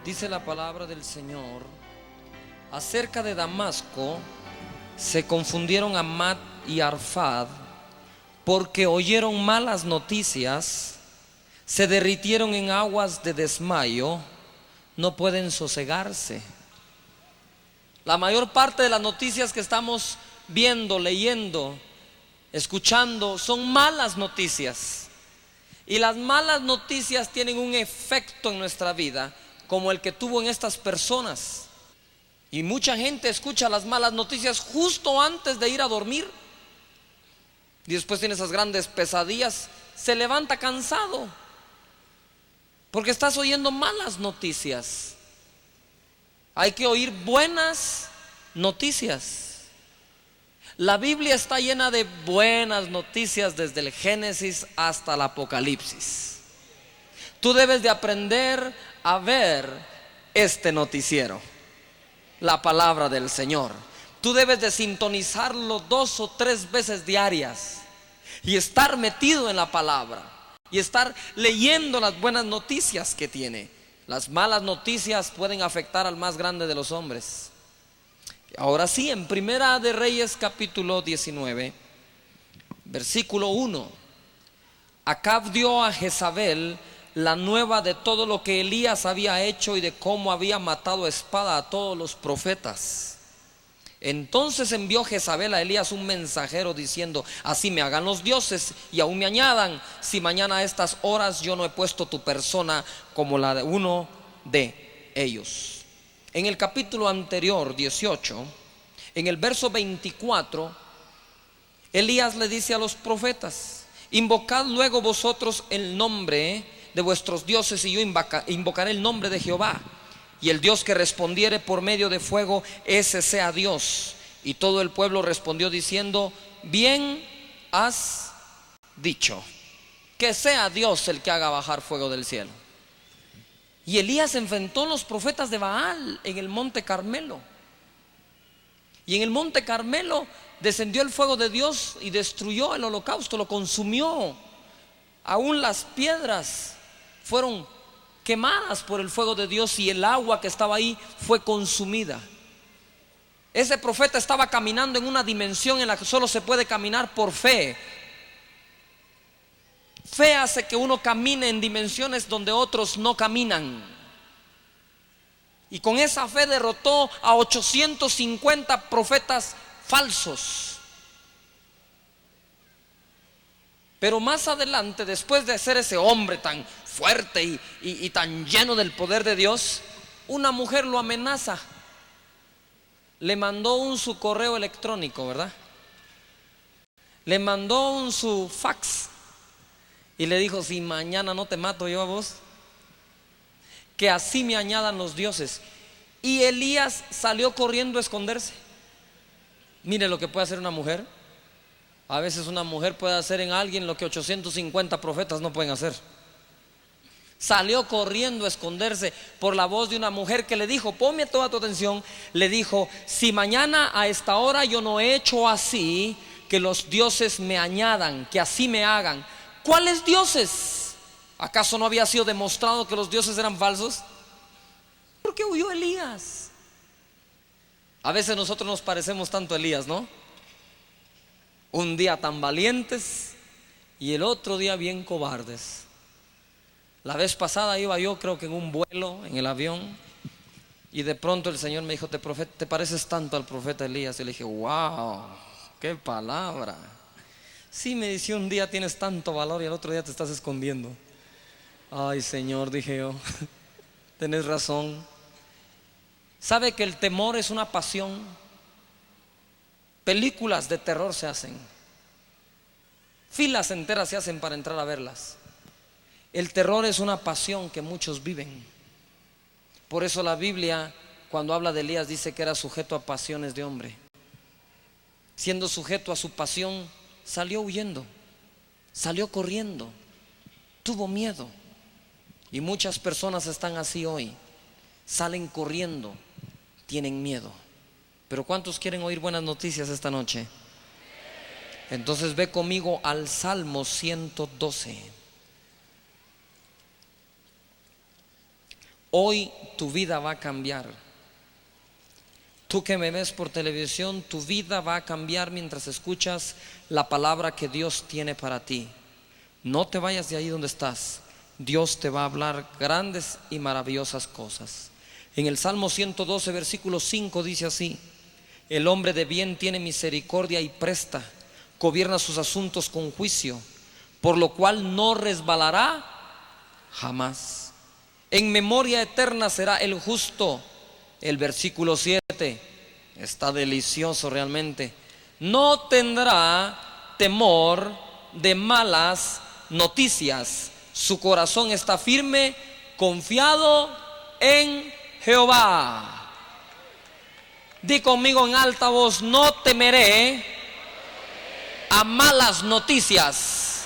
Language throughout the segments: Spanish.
Dice la palabra del Señor: acerca de Damasco se confundieron Amad y Arfad, porque oyeron malas noticias, se derritieron en aguas de desmayo, no pueden sosegarse. La mayor parte de las noticias que estamos viendo, leyendo, escuchando, son malas noticias. Y las malas noticias tienen un efecto en nuestra vida, como el que tuvo en estas personas. Y mucha gente escucha las malas noticias justo antes de ir a dormir, y después tiene esas grandes pesadillas, se levanta cansado, porque estás oyendo malas noticias. Hay que oír buenas noticias. La Biblia está llena de buenas noticias desde el Génesis hasta el Apocalipsis. Tú debes de aprender a ver este noticiero, la palabra del Señor. Tú debes de sintonizarlo 2 o 3 veces diarias y estar metido en la palabra y estar leyendo las buenas noticias que tiene. Las malas noticias pueden afectar al más grande de los hombres. Ahora sí, en Primera de Reyes capítulo 19, versículo 1, Acab dio a Jezabel la nueva de todo lo que Elías había hecho y de cómo había matado a espada a todos los profetas. Entonces envió Jezabel a Elías un mensajero diciendo: así me hagan los dioses y aún me añadan, si mañana a estas horas yo no he puesto tu persona como la de uno de ellos. En el capítulo anterior, 18, en el verso 24, Elías le dice a los profetas: invocad luego vosotros el nombre de vuestros dioses y yo invocaré el nombre de Jehová, y el Dios que respondiere por medio de fuego, ese sea Dios. Y todo el pueblo respondió diciendo: bien has dicho, que sea Dios el que haga bajar fuego del cielo. Y Elías enfrentó a los profetas de Baal en el monte Carmelo, y en el monte Carmelo descendió el fuego de Dios y destruyó el holocausto, lo consumió. Aún las piedras fueron quemadas por el fuego de Dios y el agua que estaba ahí fue consumida. Ese profeta estaba caminando en una dimensión en la que solo se puede caminar por fe. Fe hace que uno camine en dimensiones donde otros no caminan. Y con esa fe derrotó a 850 profetas falsos. Pero más adelante, después de ser ese hombre tan fuerte y tan lleno del poder de Dios, una mujer lo amenaza. Le mandó su correo electrónico, ¿verdad? Le mandó su fax y le dijo: si mañana no te mato yo a vos, que así me añadan los dioses. Y Elías salió corriendo a esconderse. Mire lo que puede hacer una mujer. A veces una mujer puede hacer en alguien lo que 850 profetas no pueden hacer. Salió corriendo a esconderse por la voz de una mujer que le dijo, ponme toda tu atención, le dijo: si mañana a esta hora yo no he hecho así, que los dioses me añadan, que así me hagan. ¿Cuáles dioses? ¿Acaso no había sido demostrado que los dioses eran falsos? ¿Por qué huyó Elías? A veces nosotros nos parecemos tanto a Elías, ¿no? Un día tan valientes y el otro día bien cobardes. La vez pasada iba yo, creo que en un vuelo, en el avión, y de pronto el Señor me dijo: te pareces tanto al profeta Elías. Y le dije: wow, qué palabra. Sí, me dice, un día tienes tanto valor y el otro día te estás escondiendo. Ay, Señor, dije yo, tenés razón. ¿Sabe que el temor es una pasión? Películas de terror se hacen, filas enteras se hacen para entrar a verlas. El terror es una pasión que muchos viven. Por eso la Biblia, cuando habla de Elías, dice que era sujeto a pasiones de hombre. Siendo sujeto a su pasión, salió huyendo, salió corriendo, tuvo miedo. Y muchas personas están así hoy, salen corriendo, tienen miedo. Pero ¿cuántos quieren oír buenas noticias esta noche? Entonces ve conmigo al Salmo 112. Hoy tu vida va a cambiar. Tú que me ves por televisión, tu vida va a cambiar mientras escuchas la palabra que Dios tiene para ti. No te vayas de ahí donde estás. Dios te va a hablar grandes y maravillosas cosas. En el Salmo 112, versículo 5 dice así: el hombre de bien tiene misericordia y presta, gobierna sus asuntos con juicio, por lo cual no resbalará jamás. En memoria eterna será el justo. El versículo 7 está delicioso realmente. No tendrá temor de malas noticias. Su corazón está firme, confiado en Jehová. Di conmigo en alta voz: no temeré a malas noticias.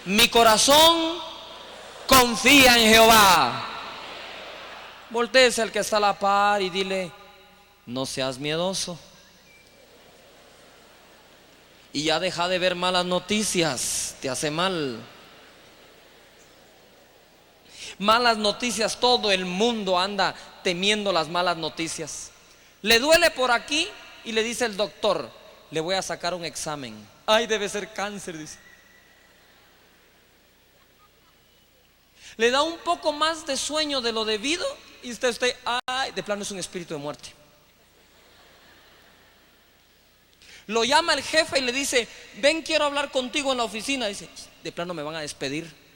Mi corazón confía en Jehová. Voltéese al que está a la par y dile: no seas miedoso. Y ya deja de ver malas noticias, te hace mal. Malas noticias, todo el mundo anda temiendo las malas noticias. Le duele por aquí y le dice el doctor: le voy a sacar un examen. Ay, debe ser cáncer, dice. Le da un poco más de sueño de lo debido y usted, ay, de plano es un espíritu de muerte. Lo llama el jefe y le dice: ven, quiero hablar contigo en la oficina. Dice: de plano me van a despedir.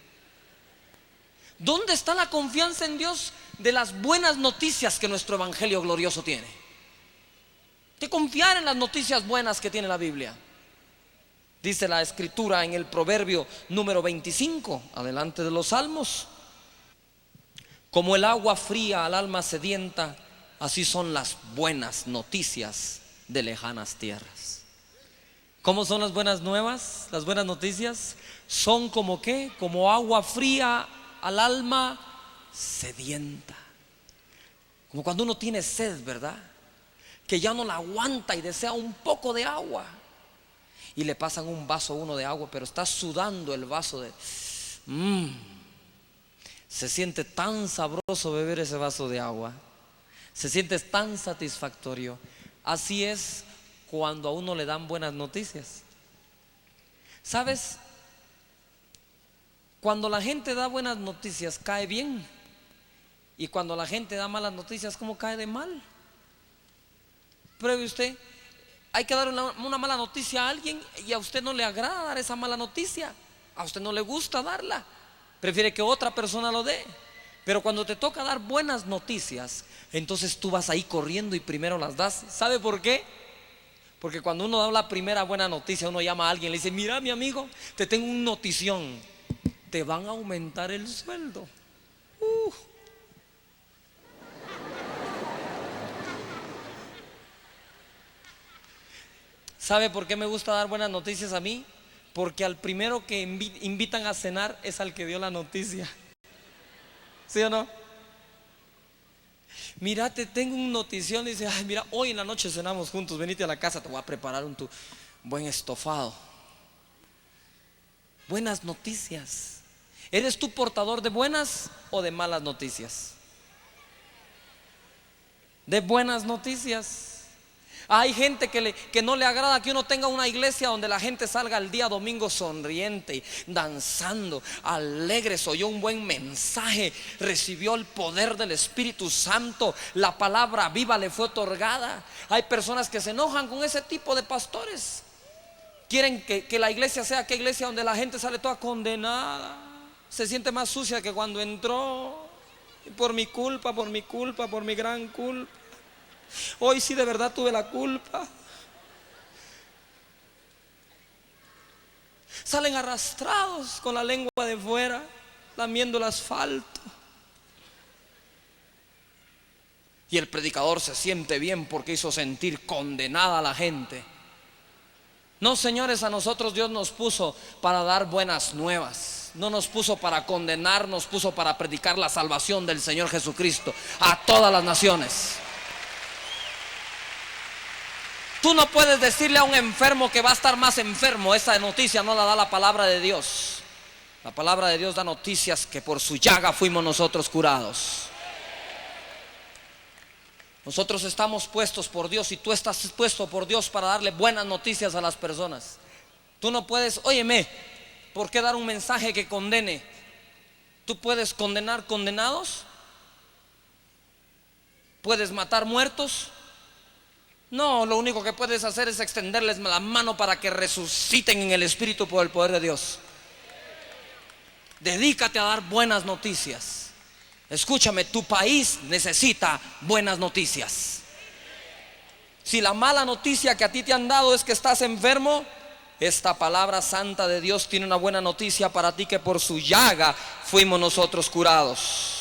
¿Dónde está la confianza en Dios de las buenas noticias que nuestro evangelio glorioso tiene? De confiar en las noticias buenas que tiene la Biblia. Dice la escritura en el proverbio número 25, adelante de los salmos: como el agua fría al alma sedienta, así son las buenas noticias de lejanas tierras. ¿Cómo son las buenas nuevas? Las buenas noticias son como ¿qué? Como agua fría al alma sedienta. Como cuando uno tiene sed, ¿verdad? Que ya no la aguanta y desea un poco de agua. Y le pasan un vaso a uno de agua, pero está sudando el vaso de... Se siente tan sabroso beber ese vaso de agua. Se siente tan satisfactorio. Así es cuando a uno le dan buenas noticias. ¿Sabes? Cuando la gente da buenas noticias cae bien. Y cuando la gente da malas noticias, ¿cómo cae de mal? Pruebe usted. Hay que dar una mala noticia a alguien y a usted no le agrada dar esa mala noticia. A usted no le gusta darla. Prefiere que otra persona lo dé. Pero cuando te toca dar buenas noticias, entonces tú vas ahí corriendo y primero las das. ¿Sabe por qué? Porque cuando uno da la primera buena noticia, uno llama a alguien y le dice: mira, mi amigo, te tengo un notición. Te van a aumentar el sueldo. ¿Sabe por qué me gusta dar buenas noticias a mí? Porque al primero que invitan a cenar es al que dio la noticia. ¿Sí o no? Mira, te tengo una notición. Dice: ay, mira, hoy en la noche cenamos juntos, venite a la casa, te voy a preparar un buen estofado. Buenas noticias. ¿Eres tú portador de buenas o de malas noticias? De buenas noticias. Hay gente que no le agrada que uno tenga una iglesia donde la gente salga el día domingo sonriente, danzando, alegre. Oyó un buen mensaje, recibió el poder del Espíritu Santo, la palabra viva le fue otorgada. Hay personas que se enojan con ese tipo de pastores. Quieren que la iglesia sea aquella iglesia donde la gente sale toda condenada, se siente más sucia que cuando entró. Por mi culpa, por mi culpa, por mi gran culpa. Hoy sí de verdad tuve la culpa. Salen arrastrados con la lengua de fuera, lamiendo el asfalto. Y el predicador se siente bien porque hizo sentir condenada a la gente. No, señores, a nosotros Dios nos puso para dar buenas nuevas. No nos puso para condenar, nos puso para predicar la salvación del Señor Jesucristo a todas las naciones. Tú no puedes decirle a un enfermo que va a estar más enfermo. Esa noticia no la da la palabra de Dios. La palabra de Dios da noticias que por su llaga fuimos nosotros curados. Nosotros estamos puestos por Dios y tú estás puesto por Dios para darle buenas noticias a las personas. Tú no puedes, óyeme, ¿por qué dar un mensaje que condene? ¿Tú puedes condenar condenados? ¿Puedes matar muertos? No, lo único que puedes hacer es extenderles la mano para que resuciten en el Espíritu por el poder de Dios. Dedícate a dar buenas noticias. Escúchame, tu país necesita buenas noticias. Si la mala noticia que a ti te han dado es que estás enfermo, esta palabra santa de Dios tiene una buena noticia para ti, que por su llaga fuimos nosotros curados.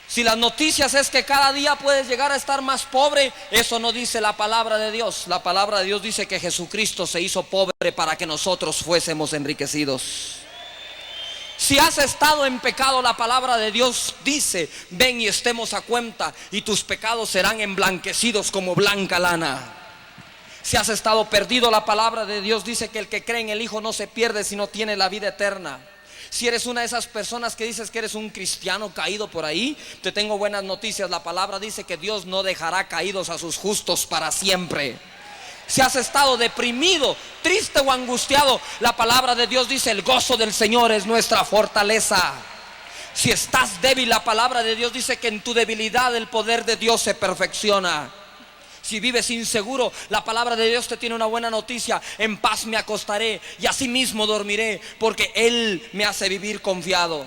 Si las noticias es que cada día puedes llegar a estar más pobre, eso no dice la palabra de Dios. La palabra de Dios dice que Jesucristo se hizo pobre para que nosotros fuésemos enriquecidos. Si has estado en pecado, la palabra de Dios dice: ven y estemos a cuenta, y tus pecados serán emblanquecidos como blanca lana. Si has estado perdido, la palabra de Dios dice que el que cree en el Hijo no se pierde, sino tiene la vida eterna. Si eres una de esas personas que dices que eres un cristiano caído por ahí, te tengo buenas noticias. La palabra dice que Dios no dejará caídos a sus justos para siempre. Si has estado deprimido, triste o angustiado, la palabra de Dios dice: el gozo del Señor es nuestra fortaleza. Si estás débil, la palabra de Dios dice que en tu debilidad el poder de Dios se perfecciona. Si vives inseguro, la palabra de Dios te tiene una buena noticia: en paz me acostaré y asimismo dormiré, porque Él me hace vivir confiado.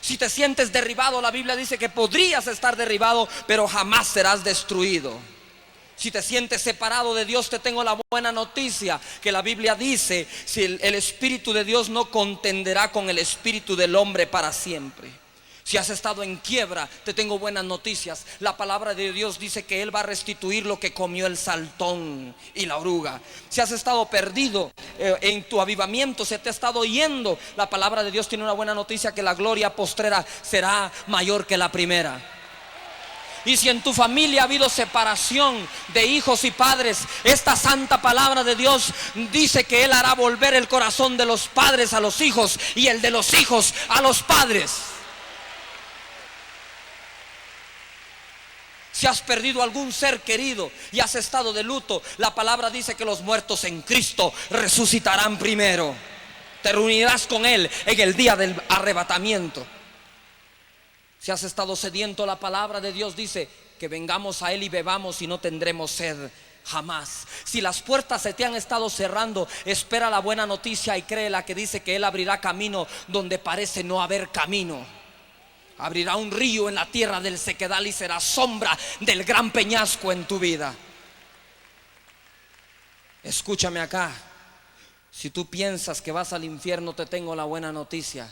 Si te sientes derribado, la Biblia dice que podrías estar derribado, pero jamás serás destruido. Si te sientes separado de Dios, te tengo la buena noticia, que la Biblia dice: si el Espíritu de Dios no contenderá con el espíritu del hombre para siempre. Si has estado en quiebra, te tengo buenas noticias. La palabra de Dios dice que Él va a restituir lo que comió el saltón y la oruga. Si has estado perdido en tu avivamiento, se te ha estado yendo, la palabra de Dios tiene una buena noticia, que la gloria postrera será mayor que la primera. Y si en tu familia ha habido separación de hijos y padres, esta santa palabra de Dios dice que Él hará volver el corazón de los padres a los hijos y el de los hijos a los padres. Si has perdido algún ser querido y has estado de luto, la palabra dice que los muertos en Cristo resucitarán primero. Te reunirás con Él en el día del arrebatamiento. Si has estado sediento, la palabra de Dios dice que vengamos a Él y bebamos y no tendremos sed jamás. Si las puertas se te han estado cerrando, espera la buena noticia y créela, que dice que Él abrirá camino donde parece no haber camino. Abrirá un río en la tierra del sequedal y será sombra del gran peñasco en tu vida. Escúchame acá. Si tú piensas que vas al infierno, te tengo la buena noticia: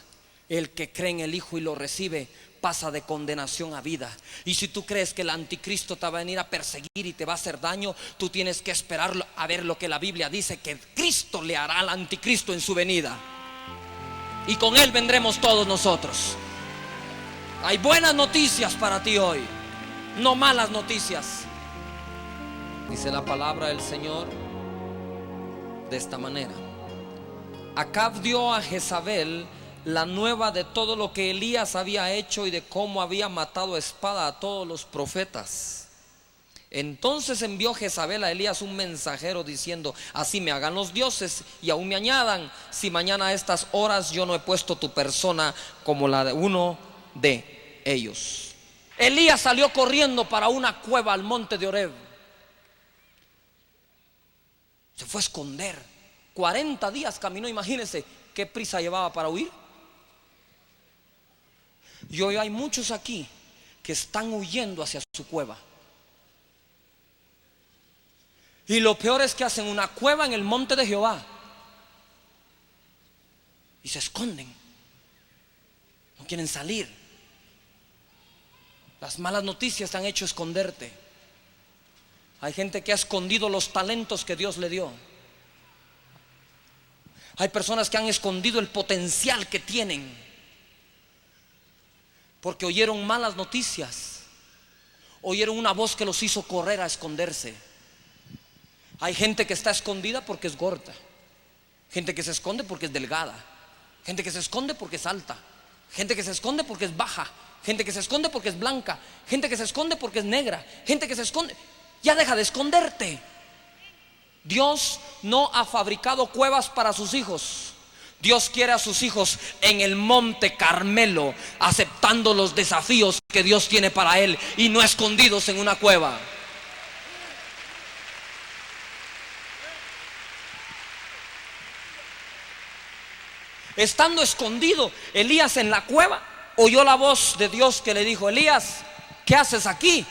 el que cree en el Hijo y lo recibe pasa de condenación a vida. Y si tú crees que el anticristo te va a venir a perseguir y te va a hacer daño, tú tienes que esperar a ver lo que la Biblia dice que Cristo le hará al anticristo en su venida, y con Él vendremos todos nosotros. Hay buenas noticias para ti hoy, no malas noticias. Dice la palabra del Señor de esta manera: Acab dio a Jezabel la nueva de todo lo que Elías había hecho y de cómo había matado a espada a todos los profetas. Entonces envió Jezabel a Elías un mensajero diciendo: así me hagan los dioses y aún me añadan, si mañana a estas horas yo no he puesto tu persona como la de uno de ellos. Elías salió corriendo para una cueva al monte de Oreb. Se fue a esconder. 40 días caminó, imagínense qué prisa llevaba para huir. Y hoy hay muchos aquí que están huyendo hacia su cueva. Y lo peor es que hacen una cueva en el monte de Jehová y se esconden. No quieren salir. Las malas noticias te han hecho esconderte. Hay gente que ha escondido los talentos que Dios le dio. Hay personas que han escondido el potencial que tienen porque oyeron malas noticias, oyeron una voz que los hizo correr a esconderse. Hay gente que está escondida porque es gorda, gente que se esconde porque es delgada, gente que se esconde porque es alta, gente que se esconde porque es baja, gente que se esconde porque es blanca, gente que se esconde porque es negra, gente que se esconde. Ya deja de esconderte. Dios no ha fabricado cuevas para sus hijos. Dios quiere a sus hijos en el monte Carmelo, aceptando los desafíos que Dios tiene para él y no escondidos en una cueva. Estando escondido Elías en la cueva, oyó la voz de Dios que le dijo: Elías, ¿qué haces aquí?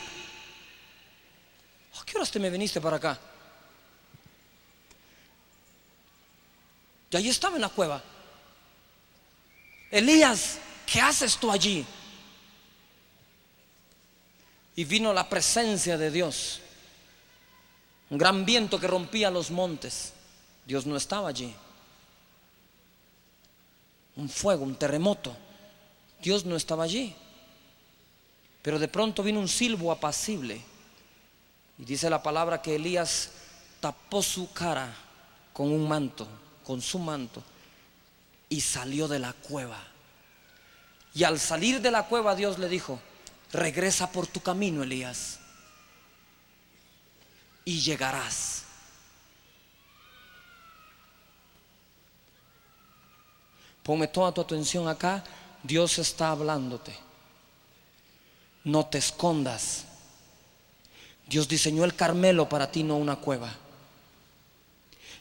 ¿A qué horas te me viniste para acá? Y ahí estaba en la cueva. Elías, ¿qué haces tú allí? Y vino la presencia de Dios, un gran viento que rompía los montes. Dios no estaba allí. Un fuego, un terremoto. Dios no estaba allí. Pero de pronto vino un silbo apacible. Y dice la palabra que Elías tapó su cara con un manto, con su manto, y salió de la cueva. Y al salir de la cueva, Dios le dijo: regresa por tu camino, Elías, y llegarás. Ponme toda tu atención acá. Dios está hablándote. No te escondas. Dios diseñó el Carmelo para ti, no una cueva.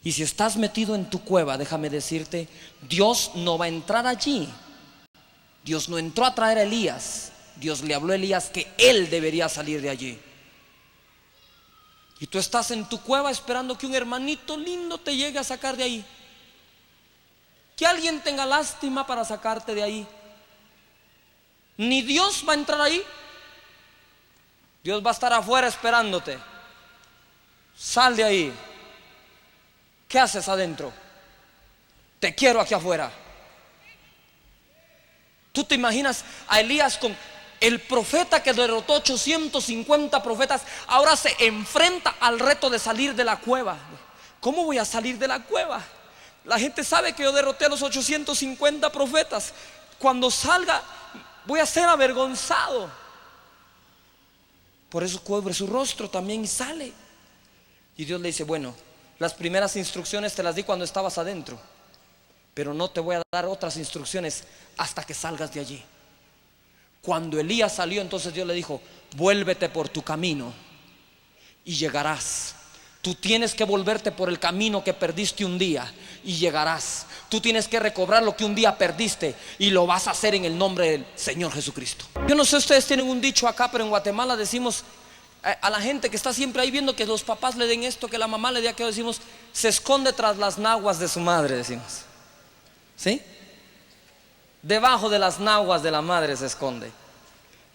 Y si estás metido en tu cueva, déjame decirte, Dios no va a entrar allí. Dios no entró a traer a Elías. Dios le habló a Elías que él debería salir de allí. Y tú estás en tu cueva esperando que un hermanito lindo te llegue a sacar de ahí, que alguien tenga lástima para sacarte de ahí. Ni Dios va a entrar ahí. Dios va a estar afuera esperándote. Sal de ahí. ¿Qué haces adentro? Te quiero aquí afuera. ¿Tú te imaginas a Elías con el profeta que derrotó 850 profetas? Ahora se enfrenta al reto de salir de la cueva. ¿Cómo voy a salir de la cueva? La gente sabe que yo derroté a los 850 profetas. Cuando salga voy a ser avergonzado. Por eso cubre su rostro también y sale. Y Dios le dice: bueno, las primeras instrucciones te las di cuando estabas adentro, pero no te voy a dar otras instrucciones hasta que salgas de allí. Cuando Elías salió, entonces Dios le dijo: vuélvete por tu camino y llegarás. Tú tienes que volverte por el camino que perdiste un día y llegarás. Tú tienes que recobrar lo que un día perdiste y lo vas a hacer en el nombre del Señor Jesucristo. Yo no sé si ustedes tienen un dicho acá, pero en Guatemala decimos a la gente que está siempre ahí viendo que los papás le den esto, que la mamá le dé aquello, decimos: se esconde tras las naguas de su madre, decimos. ¿Sí? Debajo de las naguas de la madre se esconde.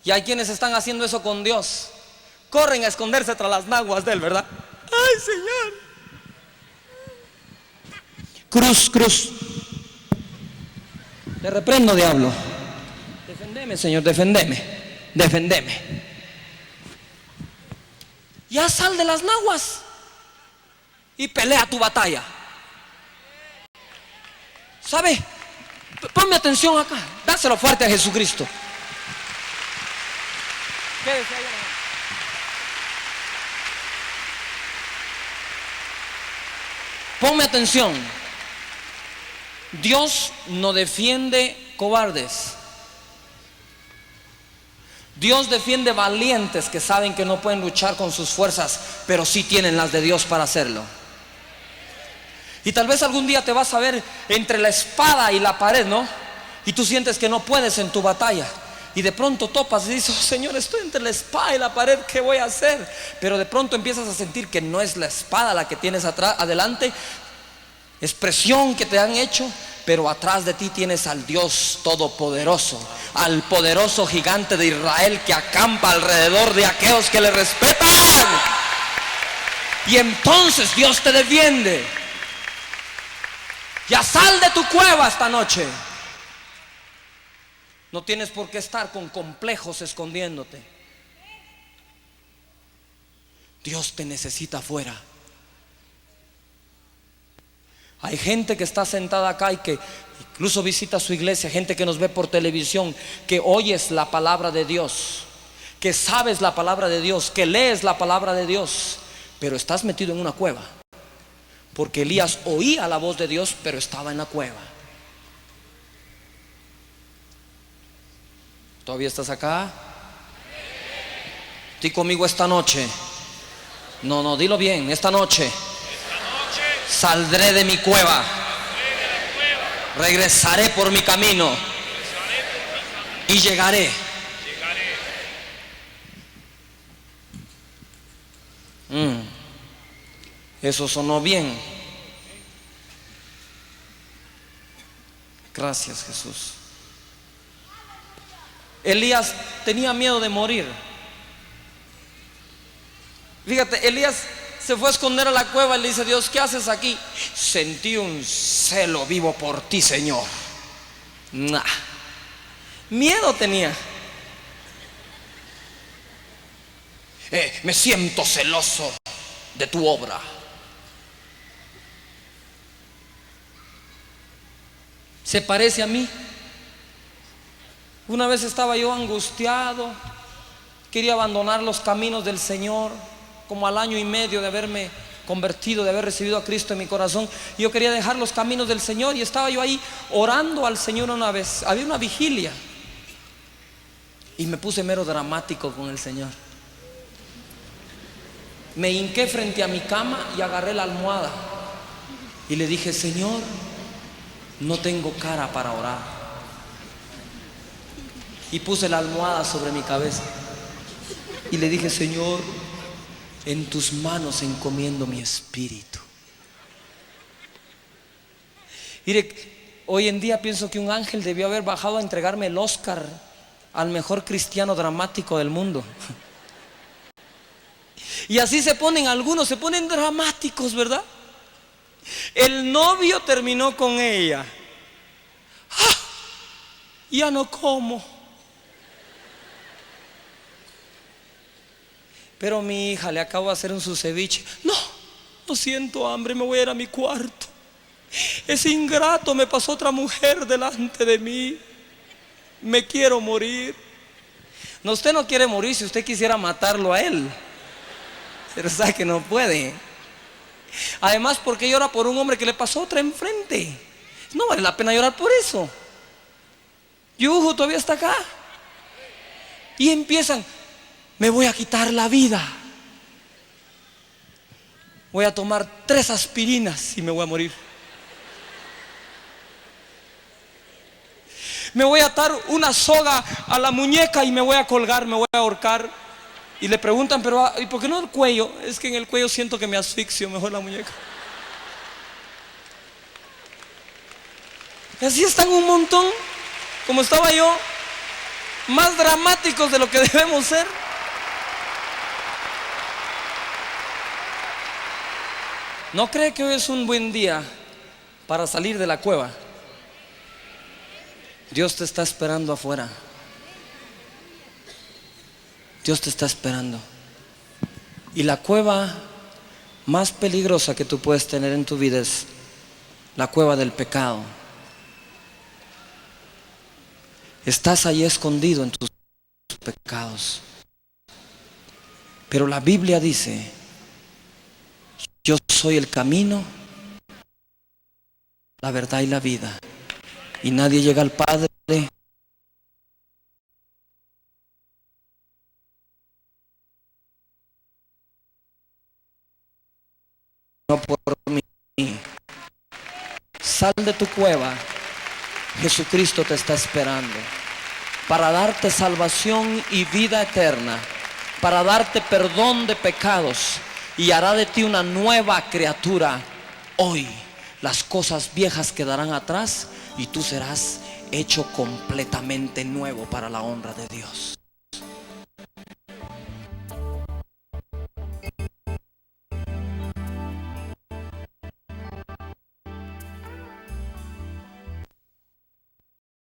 Y hay quienes están haciendo eso con Dios. Corren a esconderse tras las naguas de Él, ¿verdad? ¡Ay, Señor! Cruz, cruz. Te reprendo, diablo. Defendeme, Señor, defendeme. Defendeme. Ya sal de las naguas y pelea tu batalla. ¿Sabe? Ponme atención acá. Dáselo fuerte a Jesucristo. Quédese ahí. Ponme atención. Dios no defiende cobardes. Dios defiende valientes que saben que no pueden luchar con sus fuerzas, pero sí tienen las de Dios para hacerlo. Y tal vez algún día te vas a ver entre la espada y la pared, ¿no? Y tú sientes que no puedes en tu batalla. Y de pronto topas y dices: oh, Señor, estoy entre la espada y la pared, ¿qué voy a hacer? Pero de pronto empiezas a sentir que no es la espada la que tienes atrás, adelante. Es presión que te han hecho, pero atrás de ti tienes al Dios Todopoderoso, al poderoso gigante de Israel que acampa alrededor de aquellos que le respetan. Y entonces Dios te defiende. Ya sal de tu cueva esta noche. No tienes por qué estar con complejos escondiéndote. Dios te necesita afuera. Hay gente que está sentada acá y que incluso visita su iglesia, gente que nos ve por televisión, que oyes la palabra de Dios, que sabes la palabra de Dios, que lees la palabra de Dios, pero estás metido en una cueva. Porque Elías oía la voz de Dios, pero estaba en la cueva. ¿Todavía estás acá? Estoy conmigo esta noche. No, dilo bien. Esta noche saldré de mi cueva. Regresaré por mi camino y llegaré. Eso sonó bien. Gracias, Jesús. Elías tenía miedo de morir. Fíjate, Elías se fue a esconder a la cueva y le dice: Dios, ¿qué haces aquí? Sentí un celo vivo por ti, Señor. Miedo tenía. Me siento celoso de tu obra. ¿Se parece a mí? Una vez estaba yo angustiado, quería abandonar los caminos del Señor, como al año y medio de haberme convertido, de haber recibido a Cristo en mi corazón. Yo quería dejar los caminos del Señor y estaba yo ahí orando al Señor una vez. Había una vigilia y me puse mero dramático con el Señor. Me hinqué frente a mi cama y agarré la almohada y le dije: Señor, no tengo cara para orar. Y puse la almohada sobre mi cabeza y le dije: Señor, en tus manos encomiendo mi espíritu. Mire, hoy en día pienso que un ángel debió haber bajado a entregarme el Oscar al mejor cristiano dramático del mundo. Y así se ponen algunos, se ponen dramáticos, ¿verdad? El novio terminó con ella. Ya no como. Pero mi hija, le acabo de hacer su ceviche. No siento hambre, me voy a ir a mi cuarto. Ese ingrato me pasó otra mujer delante de mí. Me quiero morir. No, usted no quiere morir si usted quisiera matarlo a él, pero sabe que no puede. Además, ¿por qué llora por un hombre que le pasó otra enfrente? No vale la pena llorar por eso. Yuhu todavía está acá. Y empiezan: me voy a quitar la vida. Voy a tomar 3 aspirinas y me voy a morir. Me voy a atar una soga a la muñeca y me voy a colgar, me voy a ahorcar. Y le preguntan: pero ¿y por qué no el cuello? Es que en el cuello siento que me asfixio, mejor la muñeca. Y así están un montón, como estaba yo, más dramáticos de lo que debemos ser. ¿No cree que hoy es un buen día para salir de la cueva? Dios te está esperando afuera. Dios te está esperando. Y la cueva más peligrosa que tú puedes tener en tu vida es la cueva del pecado. Estás ahí escondido en tus pecados. Pero la Biblia dice: yo soy el camino, la verdad y la vida, y nadie llega al Padre no por mí. Sal de tu cueva. Jesucristo te está esperando para darte salvación y vida eterna, para darte perdón de pecados, y hará de ti una nueva criatura. Hoy las cosas viejas quedarán atrás y tú serás hecho completamente nuevo para la honra de Dios.